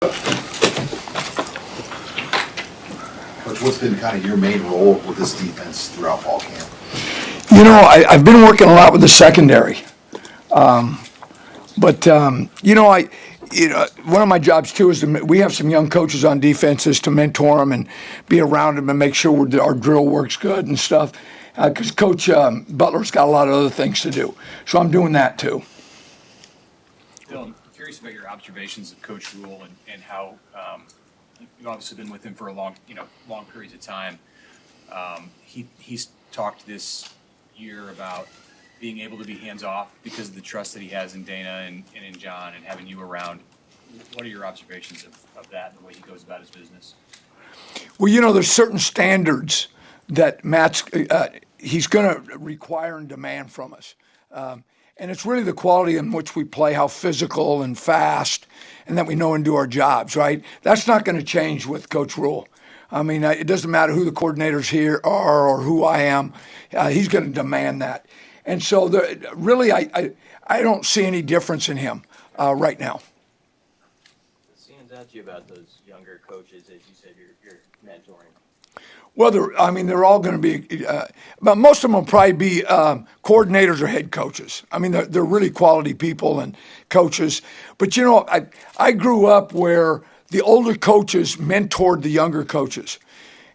Coach, what's been kind of your main role with this defense throughout fall camp? I've been working a lot with the secondary. One of my jobs too is we have some young coaches on defenses to mentor them and be around them and make sure our drill works good and stuff. Because Coach Butler's got a lot of other things to do. So I'm doing that too. Bill, I'm curious about your observations of Coach Rule and how you've obviously been with him for a long periods of time. He's talked this year about being able to be hands off because of the trust that he has in Dana and in John and having you around. What are your observations of that and the way he goes about his business? Well, there's certain standards that Matt's he's going to require and demand from us. And it's really the quality in which we play, how physical and fast, and that we know and do our jobs, right? That's not going to change with Coach Rule. I mean, it doesn't matter who the coordinators here are or who I am. He's going to demand that. And so really, I don't see any difference in him right now. What stands out to you about those younger coaches, as you said, you're mentoring? Well, they're all going to be, but most of them will probably be coordinators or head coaches. I mean, they're really quality people and coaches. But, I grew up where the older coaches mentored the younger coaches.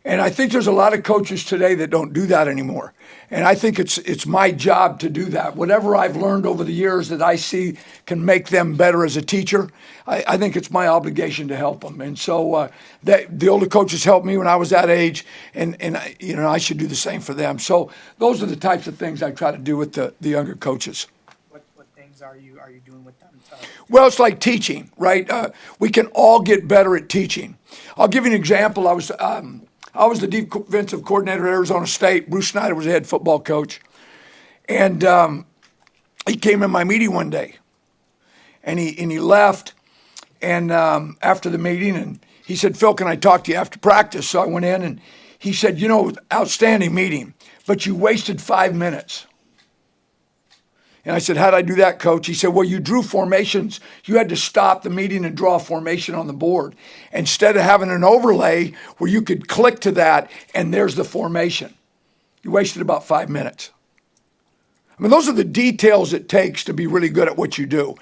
And I think there's a lot of coaches today that don't do that anymore. And I think it's my job to do that. Whatever I've learned over the years that I see can make them better as a teacher, I think it's my obligation to help them. And so the older coaches helped me when I was that age, and I should do the same for them. So those are the types of things I try to do with the younger coaches. What things are you doing with them? Well, it's like teaching, right? We can all get better at teaching. I'll give you an example. I was the defensive coordinator at Arizona State. Bruce Snyder was the head football coach. And he came in my meeting one day. And he left and after the meeting, and he said, "Phil, can I talk to you after practice?" So I went in, and he said, "Outstanding meeting, but you wasted 5 minutes." And I said, "How'd I do that, Coach?" He said, "Well, you drew formations. You had to stop the meeting and draw a formation on the board instead of having an overlay where you could click to that and there's the formation. You wasted about 5 minutes." I mean, those are the details it takes to be really good at what you do.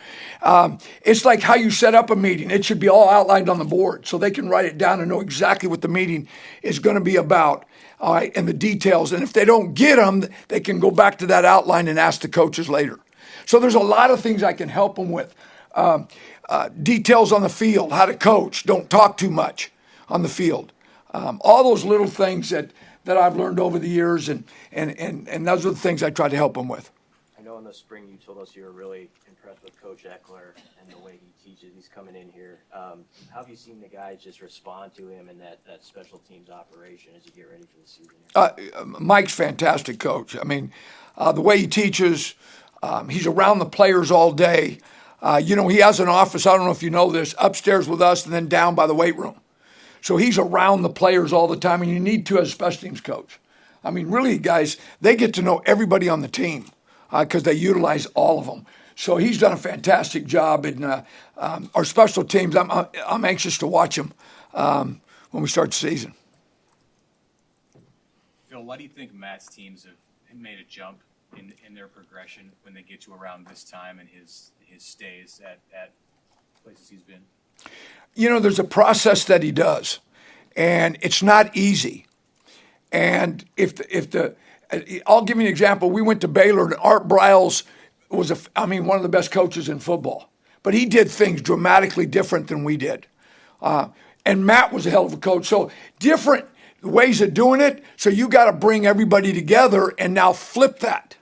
It's like how you set up a meeting. It should be all outlined on the board so they can write it down and know exactly what the meeting is going to be about. All right, and the details. And if they don't get them, they can go back to that outline and ask the coaches later. So there's a lot of things I can help them with. Details on the field, how to coach, don't talk too much on the field. All those little things that I've learned over the years, and those are the things I try to help them with. I know in the spring you told us you were really impressed with Coach Eckler and the way he teaches. He's coming in here. How have you seen the guys just respond to him and that special teams operation as you get ready for the season? Mike's fantastic coach. I mean, the way he teaches, he's around the players all day. He has an office, I don't know if you know this, upstairs with us and then down by the weight room. So he's around the players all the time, and you need to as a special teams coach. I mean, really, guys, they get to know everybody on the team because they utilize all of them. So he's done a fantastic job in our special teams. I'm anxious to watch them when we start the season. Phil, why do you think Matt's teams have made a jump in their progression when they get to around this time and his stays at places he's been? There's a process that he does, and it's not easy. And I'll give you an example. We went to Baylor, and Art Briles was one of the best coaches in football, but he did things dramatically different than we did. And Matt was a hell of a coach. So different ways of doing it. So you got to bring everybody together and now flip that.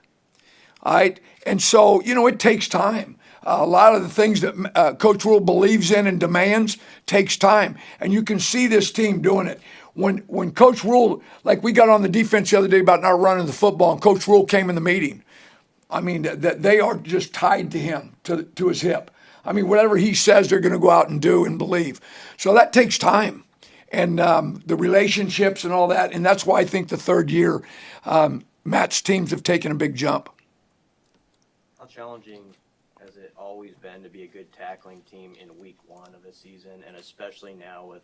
All right. And so, it takes time. A lot of the things that Coach Rule believes in and demands takes time. And you can see this team doing it. When Coach Rule, like we got on the defense the other day about not running the football, and Coach Rule came in the meeting. I mean, that they are just tied to him, to his hip. I mean, whatever he says, they're going to go out and do and believe. So that takes time. And the relationships and all that. And that's why I think the third year, Matt's teams have taken a big jump. How challenging has it always been to be a good tackling team in week one of the season, and especially now with,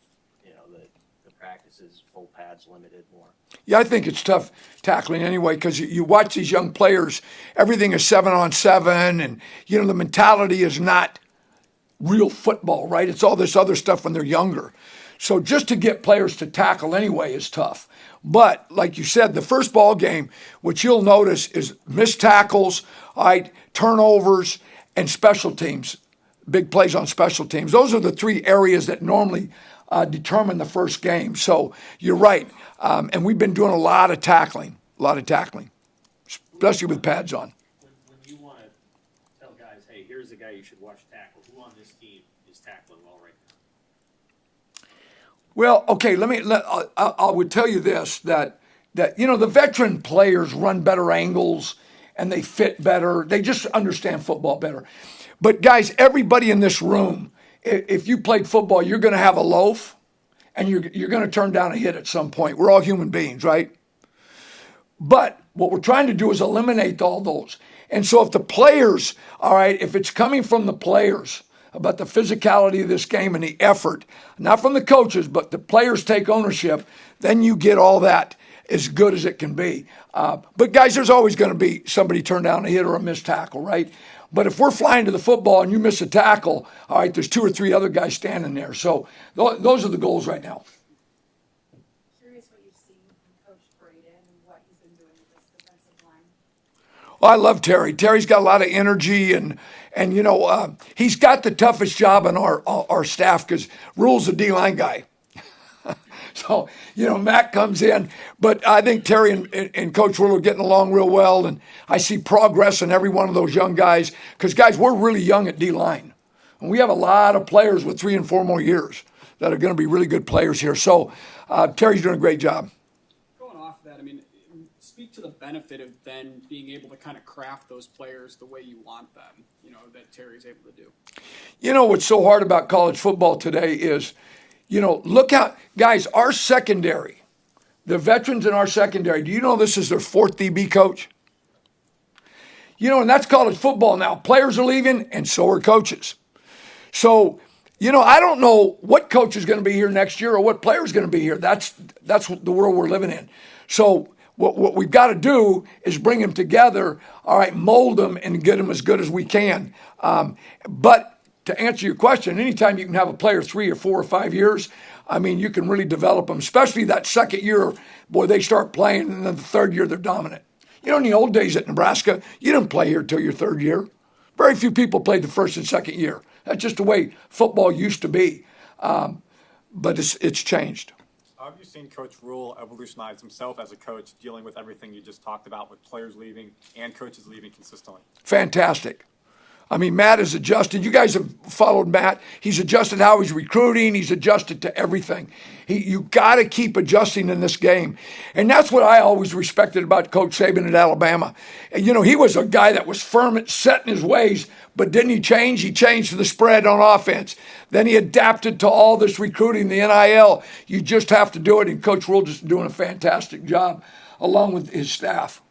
the practices, full pads, limited more? Yeah, I think it's tough tackling anyway because you watch these young players, everything is 7-on-7, and, the mentality is not real football, right? It's all this other stuff when they're younger. So just to get players to tackle anyway is tough. But like you said, the first ball game, what you'll notice is missed tackles, all right, turnovers, and special teams, big plays on special teams. Those are the three areas that normally determine the first game. So you're right. And we've been doing a lot of tackling, especially with pads on. When you want to tell guys, hey, here's a guy you should watch tackle, who on this team is tackling well right now? Well, okay, I would tell you this, that the veteran players run better angles and they fit better. They just understand football better. But guys, everybody in this room, if you played football, you're going to have a loaf and you're going to turn down a hit at some point. We're all human beings, right? But what we're trying to do is eliminate all those. And so if the players, all right, if it's coming from the players about the physicality of this game and the effort, not from the coaches, but the players take ownership, then you get all that as good as it can be. But guys, there's always going to be somebody turn down a hit or a missed tackle, right? But if we're flying to the football and you miss a tackle, all right, there's 2 or 3 other guys standing there. So those are the goals right now. Curious what you've seen from Coach Braden and what he's been doing with this defensive line. Well, I love Terry. Terry's got a lot of energy, and he's got the toughest job on our staff because Rule's the D-line guy. So, Matt comes in, but I think Terry and Coach Rule are getting along real well, and I see progress in every one of those young guys because, guys, we're really young at D-line. And we have a lot of players with 3 and 4 more years that are going to be really good players here. So Terry's doing a great job. Going off that, speak to the benefit of then being able to kind of craft those players the way you want them, that Terry's able to do. What's so hard about college football today is, look out, guys, our secondary, the veterans in our secondary, do you know this is their 4th DB coach? And that's college football now. Players are leaving, and so are coaches. So, I don't know what coach is going to be here next year or what player is going to be here. That's the world we're living in. So what we've got to do is bring them together, all right, mold them and get them as good as we can. But to answer your question, anytime you can have a player 3 or 4 or 5 years, you can really develop them, especially that second year, boy, they start playing, and then the third year they're dominant. In the old days at Nebraska, you didn't play here till your 3rd year. Very few people played the 1st and 2nd year. That's just the way football used to be. But it's changed. How have you seen Coach Rule evolutionize himself as a coach, dealing with everything you just talked about with players leaving and coaches leaving consistently? Fantastic. Matt has adjusted. You guys have followed Matt. He's adjusted how he's recruiting. He's adjusted to everything. You got to keep adjusting in this game. And that's what I always respected about Coach Saban at Alabama. And, he was a guy that was firm, set in his ways, but didn't he change? He changed to the spread on offense. Then he adapted to all this recruiting, the NIL. You just have to do it, and Coach Rule just doing a fantastic job along with his staff.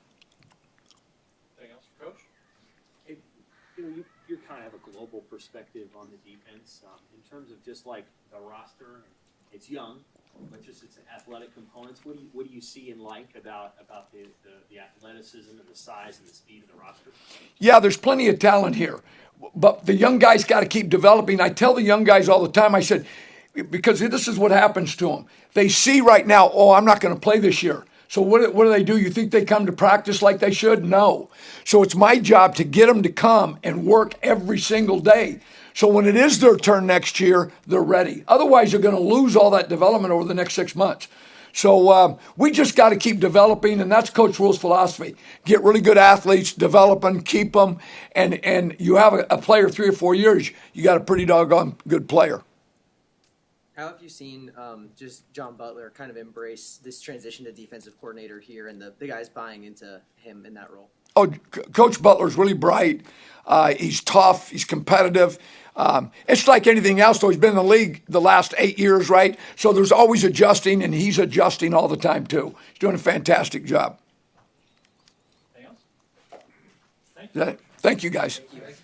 You kind of have a global perspective on the defense in terms of just like the roster. It's young, but just its athletic components. What do you see and like about the athleticism and the size and the speed of the roster? Yeah, there's plenty of talent here, but the young guys got to keep developing. I tell the young guys all the time, I said, because this is what happens to them. They see right now, I'm not going to play this year. So what do? You think they come to practice like they should? No. So it's my job to get them to come and work every single day. So when it is their turn next year, they're ready. Otherwise, you're going to lose all that development over the next 6 months. So we just got to keep developing, and that's Coach Rule's philosophy. Get really good athletes, develop them, keep them, and you have a player 3 or 4 years, you got a pretty doggone good player. How have you seen just John Butler kind of embrace this transition to defensive coordinator here and the guys buying into him in that role? Oh, Coach Butler's really bright. He's tough. He's competitive. It's like anything else, though. He's been in the league the last 8 years, right? So there's always adjusting, and he's adjusting all the time, too. He's doing a fantastic job. Anything else? Thank you. Thank you, guys. Thank you.